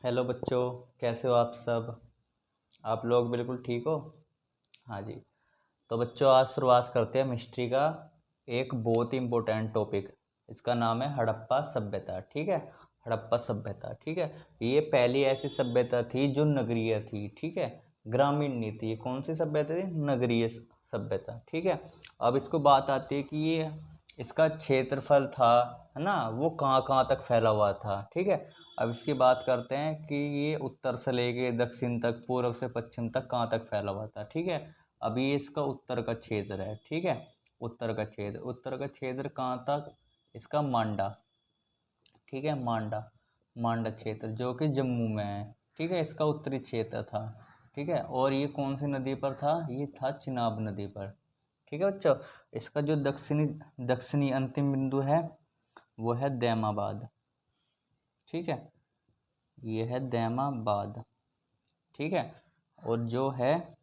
Hello बच्चों, कैसे हो आप सब। आप लोग बिल्कुल ठीक हो। हाँ जी। तो बच्चों, आज शुरुआत करते हैं मिस्ट्री का एक बहुत ही इम्पोर्टेंट टॉपिक। इसका नाम है हड़प्पा सभ्यता। ठीक है, हड़प्पा सभ्यता। ठीक है, ये पहली ऐसी सभ्यता थी जो नगरीय थी। ठीक है, ग्रामीण नहीं थी। ये कौन सी सभ्यता थी? नगरीय सभ्यता। ठीक है, अब इसको बात आती है कि ये इसका क्षेत्रफल था, है ना, वो कहाँ कहाँ तक फैला हुआ था। ठीक है, अब इसकी बात करते हैं कि ये उत्तर से लेके दक्षिण तक, पूर्व से पश्चिम तक कहाँ तक फैला हुआ था। ठीक है, अभी ये इसका उत्तर का क्षेत्र है। ठीक है, उत्तर का क्षेत्र कहाँ तक? इसका मांडा। ठीक है, मांडा, मांडा क्षेत्र जो कि जम्मू में है। ठीक है, इसका उत्तरी क्षेत्र था। ठीक है, और ये कौन सी नदी पर था? ये था चिनाब नदी पर। ठीक है बच्चों, इसका जो दक्षिणी दक्षिणी अंतिम बिंदु है वो है दैमाबाद। ठीक है, ये है दैमाबाद। ठीक है, और जो है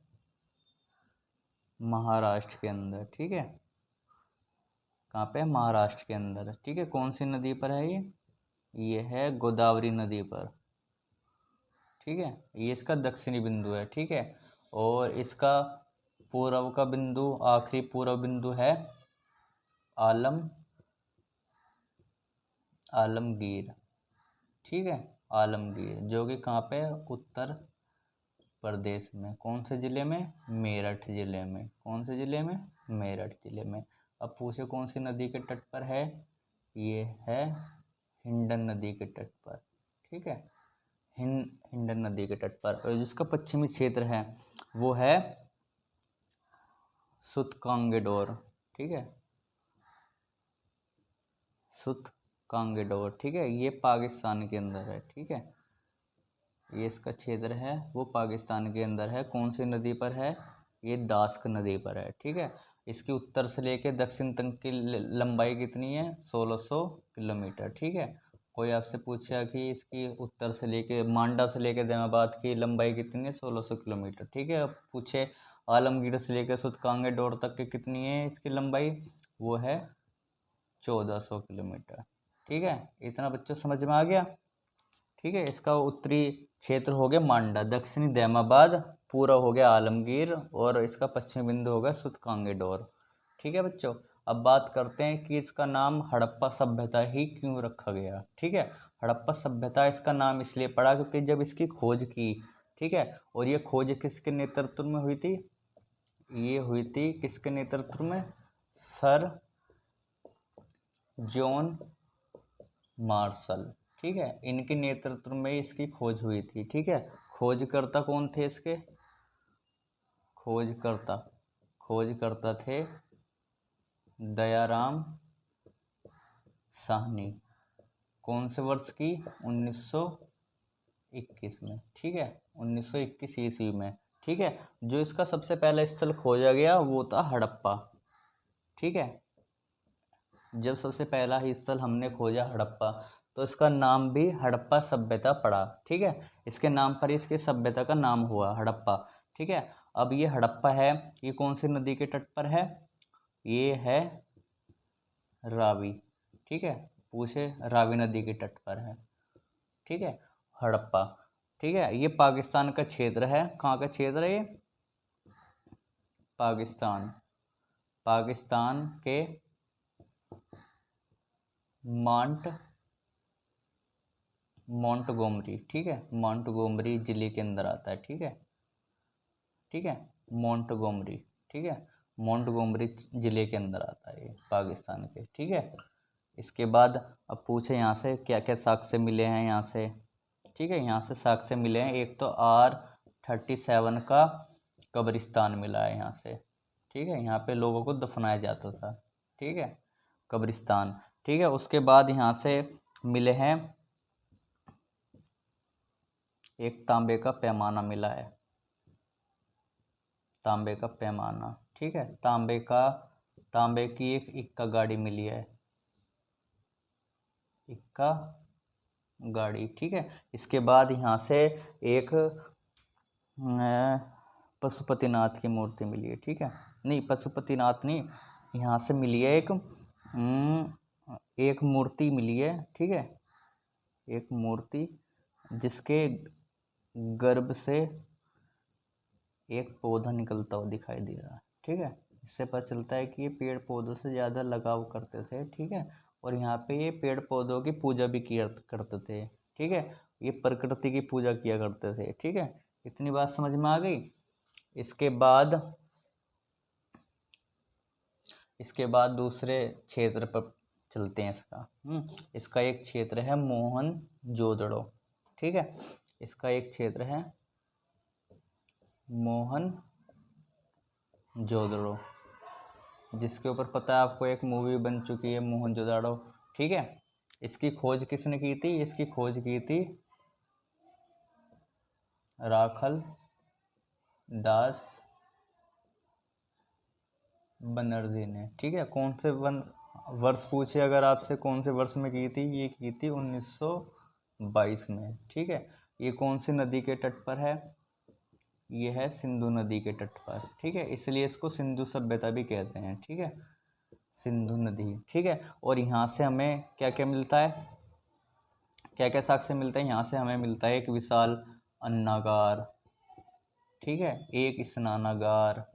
महाराष्ट्र के अंदर। ठीक है, कहाँ पे? महाराष्ट्र के अंदर। ठीक है, कौन सी नदी पर है ये है गोदावरी नदी पर। ठीक है, ये इसका दक्षिणी बिंदु है। ठीक है, और इसका पूर्व का बिंदु, आखिरी पूर्व बिंदु है आलम आलमगीर। ठीक है, आलमगीर जो कि कहाँ पे है? उत्तर प्रदेश में। कौन से जिले में? मेरठ जिले में। कौन से जिले में? मेरठ जिले में। अब पूछे कौन सी नदी के तट पर है? ये है हिंडन नदी के तट पर। ठीक है, हिंडन नदी के तट पर। और जिसका पश्चिमी क्षेत्र है वो है सुतकांगेडोर। ठीक है, सुतकांगेडोर। ठीक है, ये पाकिस्तान के अंदर है। ठीक है, ये इसका क्षेत्र है वो पाकिस्तान के अंदर है। कौन सी नदी पर है? ये दास्क नदी पर है। ठीक है, इसकी उत्तर से लेकर दक्षिण तक की लंबाई कितनी है? 1600 किलोमीटर। ठीक है, कोई आपसे पूछा कि इसकी उत्तर से लेके मांडा से लेकर दैमाबाद की लंबाई कितनी है? 1600 किलोमीटर। ठीक है, अब पूछे आलमगीर से लेकर सुतकांगे डोर तक की कितनी है इसकी लंबाई? वो है 1400 किलोमीटर। ठीक है, इतना बच्चों समझ में आ गया। ठीक है, इसका उत्तरी क्षेत्र हो गया मांडा, दक्षिणी दैमाबाद, पूरा हो गया आलमगीर, और इसका पश्चिमी बिंदु हो गया सुतकांगेडोर। ठीक है बच्चों, अब बात करते हैं कि इसका नाम हड़प्पा सभ्यता ही क्यों रखा गया। ठीक है, हड़प्पा सभ्यता इसका नाम इसलिए पड़ा क्योंकि जब इसकी खोज की, ठीक है, और ये खोज किसके नेतृत्व में हुई थी? ये हुई थी किसके नेतृत्व में? Sir John Marshall. ठीक है, इनके नेतृत्व में इसकी खोज हुई थी। ठीक है, खोजकर्ता कौन थे इसके? खोजकर्ता खोजकर्ता थे दयाराम साहनी। कौन से वर्ष की? 1921 में। ठीक है, 1921 ईस्वी में। ठीक है, जो इसका सबसे पहला स्थल खोजा गया वो था हड़प्पा। ठीक है, जब सबसे पहला ही स्थल हमने खोजा हड़प्पा, तो इसका नाम भी हड़प्पा सभ्यता पड़ा। ठीक है, इसके नाम पर इसके सभ्यता का नाम हुआ हड़प्पा। ठीक है, अब ये हड़प्पा है, ये कौन सी नदी के तट पर है? ये है रावी। ठीक है, पूछे रावी नदी के तट पर है। ठीक है, हड़प्पा। ठीक है, ये पाकिस्तान का क्षेत्र है। कहाँ का क्षेत्र है ये? पाकिस्तान पाकिस्तान के मांट मोंटगोमरी। ठीक है, मोंटगोमरी जिले के अंदर आता है। ठीक है, ठीक है, मोंटगोमरी। ठीक है, मोंटगोमरी जिले के अंदर आता है ये पाकिस्तान के। ठीक है, इसके बाद अब पूछे यहाँ से क्या क्या साक्ष्य मिले हैं यहाँ से। ठीक है, यहाँ से साक्ष्य मिले हैं। एक तो R37 का कब्रिस्तान मिला है यहाँ से। ठीक है, यहाँ पे लोगों को दफनाया जाता था। ठीक है, कब्रिस्तान। ठीक है, उसके बाद यहाँ से मिले हैं एक तांबे का पैमाना मिला है। तांबे का पैमाना। ठीक है, तांबे की एक इक्का गाड़ी मिली है। इक्का गाड़ी। ठीक है, इसके बाद यहाँ से एक पशुपतिनाथ की मूर्ति मिली है। ठीक है, नहीं पशुपतिनाथ नहीं, यहाँ से मिली है एक मूर्ति मिली है। ठीक है, एक मूर्ति जिसके गर्भ से एक पौधा निकलता हुआ दिखाई दे रहा है। ठीक है, इससे पता चलता है कि ये पेड़ पौधों से ज़्यादा लगाव करते थे। ठीक है, और यहाँ पे ये पेड़ पौधों की पूजा भी किया करते थे। ठीक है, ये प्रकृति की पूजा किया करते थे। ठीक है, इतनी बात समझ में आ गई। इसके बाद दूसरे क्षेत्र पर चलते हैं। इसका एक क्षेत्र है मोहनजोदड़ो। ठीक है, इसका एक क्षेत्र है मोहनजोदड़ो, जिसके ऊपर पता है आपको एक मूवी बन चुकी है मोहनजोदड़ो। ठीक है, इसकी खोज किसने की थी? इसकी खोज की थी राखल दास बनर्जी ने। ठीक है, कौन से वर्ष पूछे अगर आपसे, कौन से वर्ष में की थी? ये की थी 1922 में। ठीक है, ये कौन सी नदी के तट पर है? ये है सिंधु नदी के तट पर। ठीक है, इसलिए इसको सिंधु सभ्यता भी कहते हैं। ठीक है, सिंधु नदी। ठीक है, और यहाँ से हमें क्या क्या मिलता है, क्या क्या साक्ष्य मिलता है? यहाँ से हमें मिलता है एक विशाल अन्नागार। ठीक है, एक स्नानागार।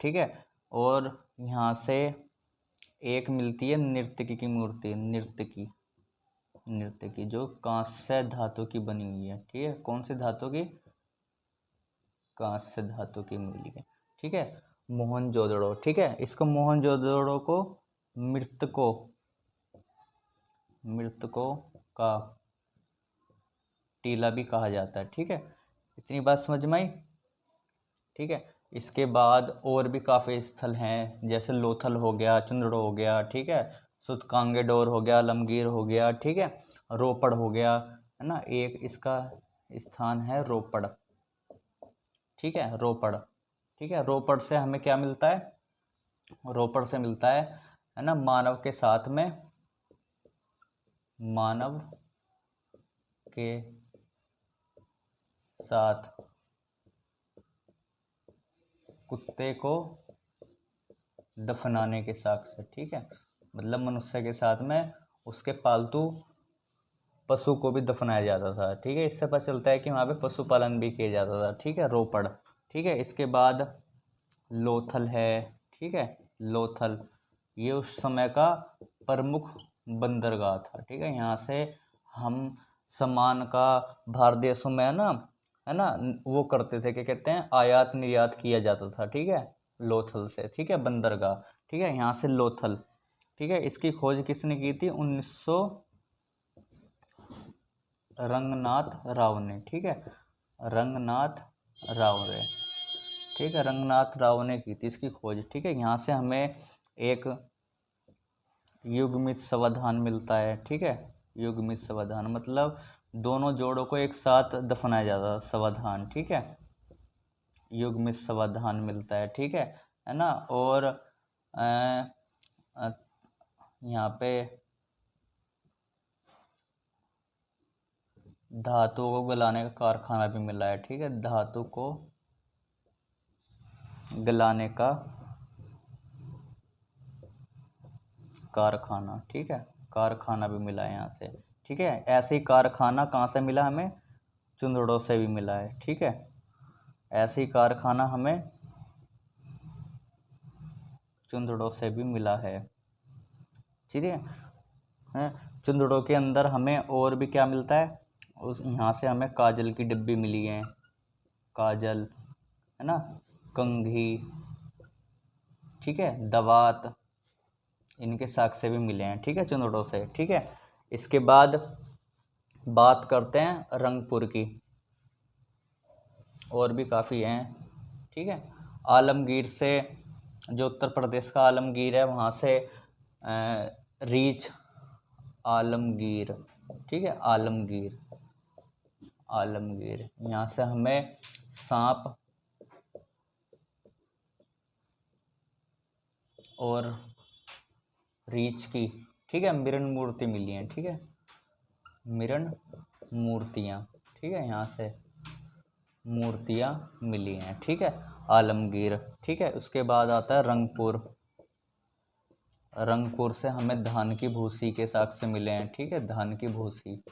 ठीक है, और यहाँ से एक मिलती है नर्तकी की मूर्ति। नर्तकी जो कांस्य धातु की बनी हुई है। ठीक है, कौन सी धातु की? कांस्य धातु की मिली है। ठीक है, मोहनजोदड़ो। ठीक है, इसको मोहनजोदड़ो को मृतकों का टीला भी कहा जाता है। ठीक है, इतनी बात समझ में आई। ठीक है, इसके बाद और भी काफ़ी स्थल हैं, जैसे लोथल हो गया, चुंदड़ो हो गया। ठीक है, सुतकांगेडोर हो गया, आलमगीर हो गया। ठीक है, रोपड़ हो गया, है ना। एक इसका स्थान है रोपड़। ठीक है, रोपड़। ठीक है, रोपड़ से हमें क्या मिलता है? रोपड़ से मिलता है ना, मानव के साथ कुत्ते को दफनाने के साक्ष्य। ठीक है, मतलब मनुष्य के साथ में उसके पालतू पशु को भी दफनाया जाता था। ठीक है, इससे पता चलता है कि वहाँ पे पशुपालन भी किया जाता था। ठीक है, रोपड़। ठीक है, इसके बाद लोथल है। ठीक है, लोथल ये उस समय का प्रमुख बंदरगाह था। ठीक है, यहाँ से हम सामान का भारत देशों में है ना वो करते थे, क्या कहते हैं, आयात निर्यात किया जाता था। ठीक है, लोथल से। ठीक है, बंदरगाह। ठीक है, यहाँ से लोथल। ठीक है, इसकी खोज किसने की थी? रंगनाथ राव ने। ठीक है, रंगनाथ राव ने। ठीक है, रंगनाथ राव ने की थी इसकी खोज। ठीक है, यहाँ से हमें एक युग्मित समाधान मिलता है। ठीक है, युग्मित समाधान मतलब दोनों जोड़ों को एक साथ दफनाया जाता है, समाधान। ठीक है, युग्मित समाधान मिलता है। ठीक है ना। और यहाँ पे धातुओं को गलाने का कारखाना भी मिला है। ठीक है, धातु को गलाने का कारखाना। ठीक है, कारखाना भी मिला है यहाँ से। ठीक है, ऐसे ही कारखाना कहाँ से मिला हमें? चुंदड़ों से भी मिला है। ठीक है, ऐसे ही कारखाना हमें चुंदड़ों से भी मिला है। ठीक है, चुंदड़ों के अंदर हमें और भी क्या मिलता है? उस यहाँ से हमें काजल की डिब्बी मिली है, काजल, है ना, कंघी। ठीक है, दवात, इनके साक्ष्य भी मिले हैं। ठीक है, चुंदड़ों से। ठीक है, इसके बाद बात करते हैं रंगपुर की, और भी काफ़ी हैं। ठीक है, आलमगीर से, जो उत्तर प्रदेश का आलमगीर है, वहाँ से रीछ आलमगीर। ठीक है, आलमगीर यहाँ से हमें सांप और रीछ की, ठीक है, मिरण मूर्ति मिली है। ठीक है, मिरण मूर्तियाँ। ठीक है, यहाँ से मूर्तियाँ मिली हैं। ठीक है, आलमगीर। ठीक है, उसके बाद आता है रंगपुर। रंगपुर से हमें धान की भूसी के साक्ष्य मिले हैं, ठीक है, धान की भूसी,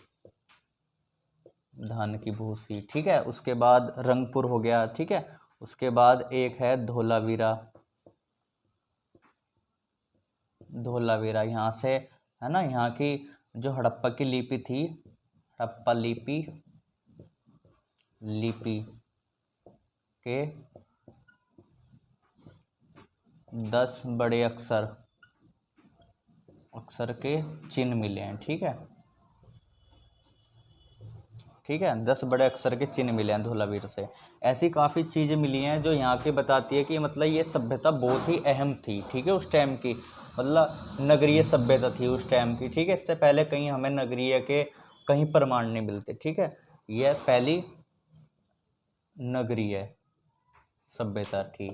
धान की भूसी, ठीक है। उसके बाद रंगपुर हो गया, ठीक है। उसके बाद एक है धोलावीरा, धोलावीरा यहाँ से, है ना, यहाँ की जो हड़प्पा की लिपि थी, हड़प्पा लिपि, लिपि के 10 बड़े अक्षर, अक्षर के चिन्ह मिले हैं, ठीक है, ठीक है, 10 बड़े अक्षर के चिन्ह मिले हैं धोलावीर से। ऐसी काफ़ी चीज़ें मिली हैं जो यहाँ की बताती है कि मतलब ये सभ्यता बहुत ही अहम थी, ठीक है, उस टाइम की, मतलब नगरीय सभ्यता थी उस टाइम की, ठीक है। इससे पहले कहीं हमें नगरीय के कहीं प्रमाण नहीं मिलते, ठीक है। यह पहली नगरीय सभ्यता थी,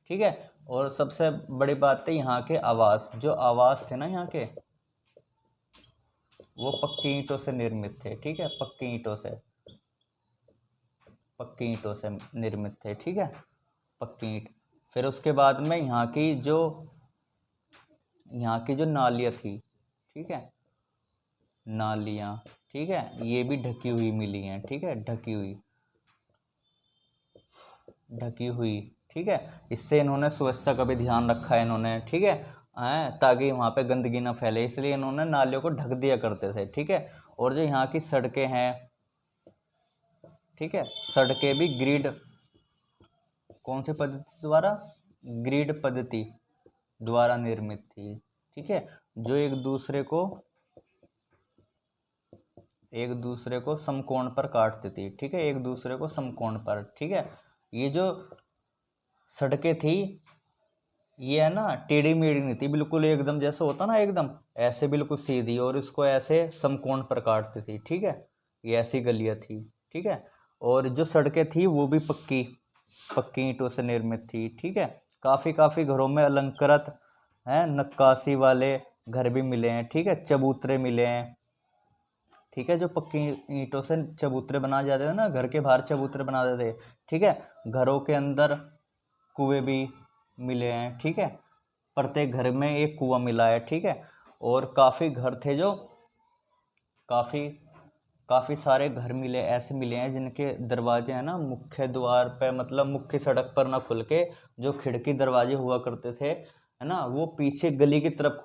ठीक है। और सबसे बड़ी बात है यहाँ के आवास, जो आवास थे ना यहाँ के, वो पक्की ईंटों से निर्मित थे, ठीक है, पक्की ईंटों से, पक्की ईंटों से निर्मित थे, ठीक है, पक्की ईंट। फिर उसके बाद में यहाँ की जो नालियाँ थी, ठीक है, नालियाँ, ठीक है, ये भी ढकी हुई मिली हैं, ठीक है, ढकी हुई, ढकी हुई, ठीक है। इससे इन्होंने स्वच्छता का भी ध्यान रखा है इन्होंने, ठीक है, ताकि वहाँ पे गंदगी ना फैले, इसलिए इन्होंने नालियों को ढक दिया करते थे, ठीक है। और जो यहाँ की सड़कें हैं, ठीक है, सड़कें भी ग्रिड, कौन सी पद्धति द्वारा, ग्रिड पद्धति द्वारा निर्मित थी, ठीक है, जो एक दूसरे को समकोण पर काटती थी, ठीक है, एक दूसरे को समकोण पर, ठीक है। ये जो सड़कें थी, ये है ना टेढ़ी मेढ़ी नहीं थी बिल्कुल, एकदम जैसे होता ना एकदम ऐसे बिल्कुल सीधी, और इसको ऐसे समकोण पर काटती थी, ठीक है, ये ऐसी गलियां थी, ठीक है। और जो सड़कें थी वो भी पक्की ईंटों से निर्मित थी, ठीक है। काफ़ी घरों में अलंकृत हैं, नक्काशी वाले घर भी मिले हैं, ठीक है, चबूतरे मिले हैं, ठीक है, जो पक्की ईंटों से चबूतरे बनाए जाते थे ना, घर के बाहर चबूतरे बना देते थे, ठीक है। घरों के अंदर कुएं भी मिले हैं, ठीक है, प्रत्येक घर में एक कुआं मिला है, ठीक है। और काफ़ी घर थे जो काफ़ी सारे घर मिले, ऐसे मिले हैं जिनके दरवाजे हैं ना मुख्य द्वार पे, मतलब मुख्य सड़क पर ना खुल के, जो खिड़की दरवाजे हुआ करते थे, है ना, वो पीछे गली की तरफ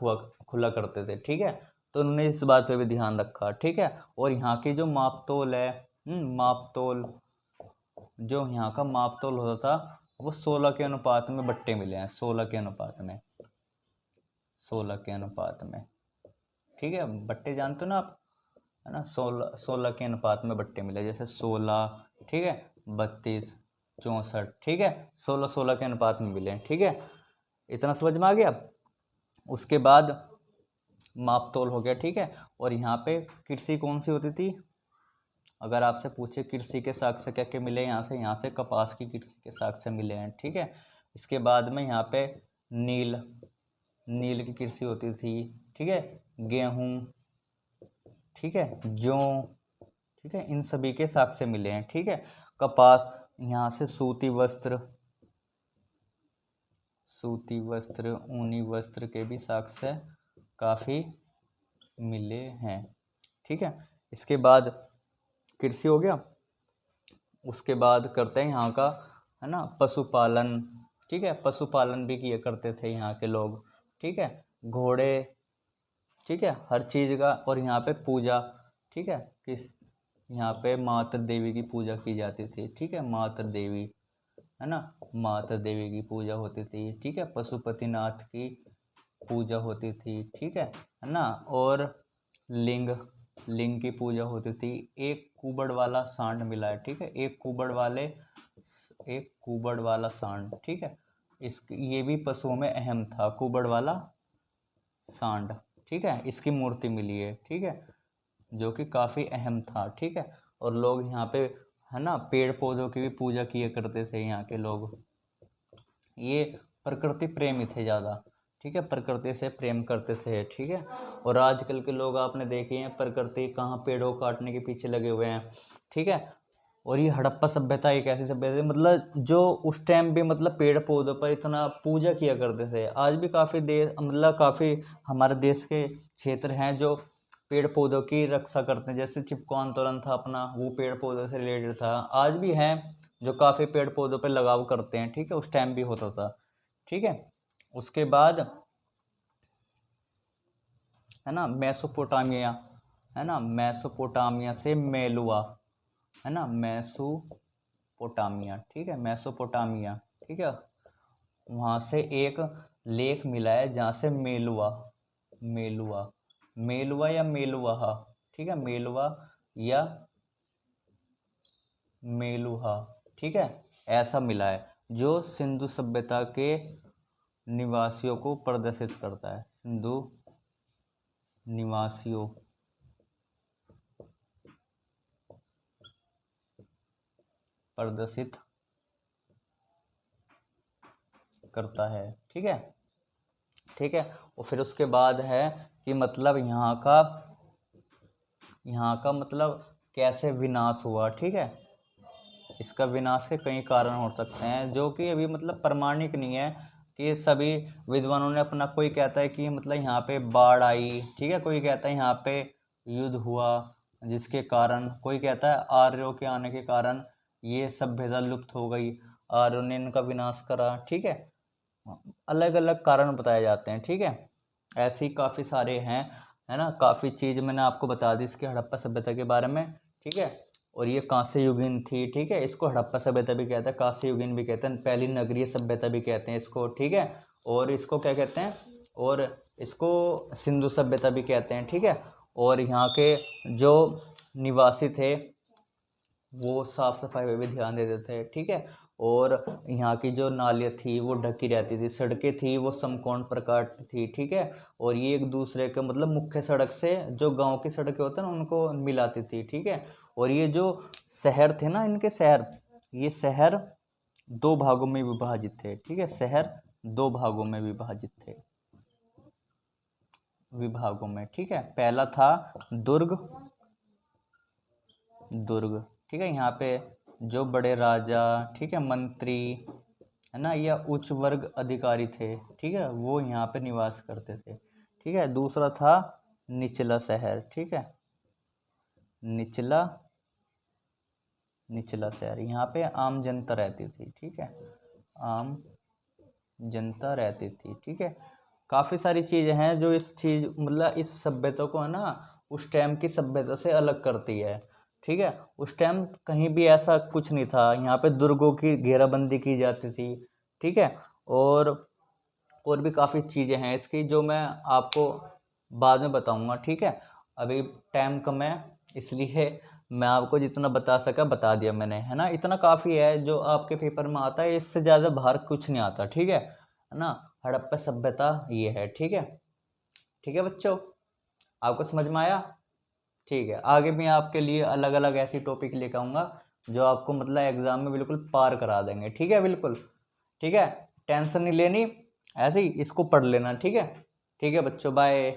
खुला करते थे, ठीक है। तो उन्होंने इस बात पे भी ध्यान रखा, ठीक है। और यहाँ की जो मापतोल है, मापतोल, जो यहाँ का मापतोल होता था, वो 16 के अनुपात में बट्टे मिले हैं, 16 के अनुपात में, 16 के अनुपात में, ठीक है। बट्टे जानते हो ना आप, है ना, 16 के अनुपात में बट्टे मिले, जैसे 16, ठीक है, 32, 64, ठीक है, 16 के अनुपात में मिले, ठीक है। इतना समझ में आ गया। उसके बाद मापतोल हो गया, ठीक है। और यहाँ पे कृषि कौन सी होती थी, अगर आपसे पूछे कृषि के साक्ष्य क्या क्या मिले यहाँ से कपास की कृषि के साक्ष्य मिले हैं, ठीक है। इसके बाद में यहाँ पे नील की कृषि होती थी, ठीक है, गेहूँ, ठीक है, जौ, ठीक है, इन सभी के साक्ष्य मिले हैं, ठीक है। कपास, यहाँ से सूती वस्त्र, ऊनी वस्त्र के भी साक्ष्य काफ़ी मिले हैं, ठीक है। इसके बाद कृषि हो गया। उसके बाद करते हैं यहाँ का, है ना, पशुपालन, ठीक है, पशुपालन भी किया करते थे यहाँ के लोग, ठीक है, घोड़े, ठीक है, हर चीज़ का। और यहाँ पे पूजा, ठीक है, किस, यहाँ पे मातृ देवी की पूजा की जाती थी, ठीक है, मातृ देवी, है ना, मातृ देवी की पूजा होती थी, ठीक है, पशुपतिनाथ की पूजा होती थी, ठीक है ना। और लिंग की पूजा होती थी। एक कुबड़ वाला सांड मिला है, ठीक है, एक कुबड़ वाला सांड, ठीक है, ये भी पशुओं में अहम था, कुबड़ वाला सांड, ठीक है, इसकी मूर्ति मिली है, ठीक है, जो कि काफ़ी अहम था, ठीक है। और लोग यहाँ पे, है ना, पेड़ पौधों की भी पूजा किया करते थे यहाँ के लोग, ये प्रकृति प्रेमी थे ज़्यादा, ठीक है, प्रकृति से प्रेम करते थे, ठीक है। और आजकल के लोग आपने देखे हैं, प्रकृति कहाँ पेड़ों काटने के पीछे लगे हुए हैं, ठीक है। और ये हड़प्पा सभ्यता एक ऐसी सभ्यता थी मतलब जो उस टाइम भी मतलब पेड़ पौधों पर इतना पूजा किया करते थे। आज भी काफ़ी देश मतलब काफ़ी हमारे देश के क्षेत्र हैं जो पेड़ पौधों की रक्षा करते हैं। जैसे चिपको आंदोलन था अपना, वो पेड़ पौधों से रिलेटेड था। आज भी हैं जो काफ़ी पेड़ पौधों पर लगाव करते हैं, ठीक है, उस टाइम भी होता था, ठीक है। उसके बाद है ना मेसोपोटामिया, है ना, मेसोपोटामिया से मेलुआ, है ना, मेसोपोटामिया, ठीक है, मेसोपोटामिया, ठीक है, वहाँ से एक लेख मिला है जहाँ से मेलुआ, मेलुआ, मेलुआ या मेलुआ, ठीक है, मेलुआ या मेलुहा, ठीक है, ऐसा मिला है जो सिंधु सभ्यता के निवासियों को प्रदर्शित करता है। सिंधु निवासियों प्रदर्शित करता है, ठीक है, ठीक है। और फिर उसके बाद है कि मतलब यहाँ का मतलब कैसे विनाश हुआ, ठीक है। इसका विनाश के कई कारण हो सकते हैं जो कि अभी मतलब प्रमाणिक नहीं है कि सभी विद्वानों ने अपना, कोई कहता है कि मतलब यहाँ पे बाढ़ आई, ठीक है, कोई कहता है यहाँ पे युद्ध हुआ जिसके कारण, कोई कहता है आर्यों के आने के कारण ये सभ्यता लुप्त हो गई, आर्यों ने इनका विनाश करा, ठीक है, अलग अलग कारण बताए जाते हैं, ठीक है। ऐसे ही काफ़ी सारे हैं, है ना, काफ़ी चीज़ मैंने आपको बता दी इसके हड़प्पा सभ्यता के बारे में, ठीक है। और ये कांस्य युगीन थी, ठीक है, इसको हड़प्पा सभ्यता भी कहते हैं, कांस्य युगीन भी कहते हैं, पहली नगरीय सभ्यता भी कहते हैं इसको, ठीक है। और इसको क्या कहते हैं, और इसको सिंधु सभ्यता भी कहते हैं, ठीक है। और यहाँ के जो निवासी थे वो साफ सफाई पे भी ध्यान देते थे, ठीक है। और यहाँ की जो नालियाँ थी वो ढकी रहती थी, सड़कें थी वो समकोण प्रकार थी, ठीक है। और ये एक दूसरे के मतलब मुख्य सड़क से जो गांव की सड़कें होते हैं ना उनको मिलाती थी, ठीक है। और ये जो शहर थे ना, इनके शहर, ये शहर दो भागों में विभाजित थे, ठीक है, शहर दो भागों में विभाजित थे, विभागों में, ठीक है। पहला था दुर्ग, दुर्ग, ठीक है, यहाँ पे जो बड़े राजा, ठीक है, मंत्री, है ना, या उच्च वर्ग अधिकारी थे, ठीक है, वो यहाँ पे निवास करते थे, ठीक है। दूसरा था निचला शहर, ठीक है, निचला, निचला शहर, यहाँ पे आम जनता रहती थी, ठीक है, आम जनता रहती थी, ठीक है। काफ़ी सारी चीज़ें हैं जो इस चीज़ मतलब इस सभ्यता को है ना उस टाइम की सभ्यता से अलग करती है, ठीक है। उस टाइम कहीं भी ऐसा कुछ नहीं था, यहाँ पे दुर्गों की घेराबंदी की जाती थी, ठीक है। और भी काफ़ी चीज़ें हैं इसकी जो मैं आपको बाद में बताऊंगा, ठीक है। अभी टाइम कम है इसलिए मैं आपको जितना बता सका बता दिया मैंने, है ना, इतना काफ़ी है जो आपके पेपर में आता है, इससे ज़्यादा बाहर कुछ नहीं आता, ठीक है ना। हड़प्पा सभ्यता ये है, ठीक है, ठीक है बच्चों, आपको समझ में आया, ठीक है। आगे मैं आपके लिए अलग अलग ऐसी टॉपिक लेकर आऊँगा जो आपको मतलब एग्ज़ाम में बिल्कुल पार करा देंगे, ठीक है, बिल्कुल, ठीक है, टेंशन नहीं लेनी, ऐसे ही इसको पढ़ लेना, ठीक है, ठीक है बच्चों, बाय।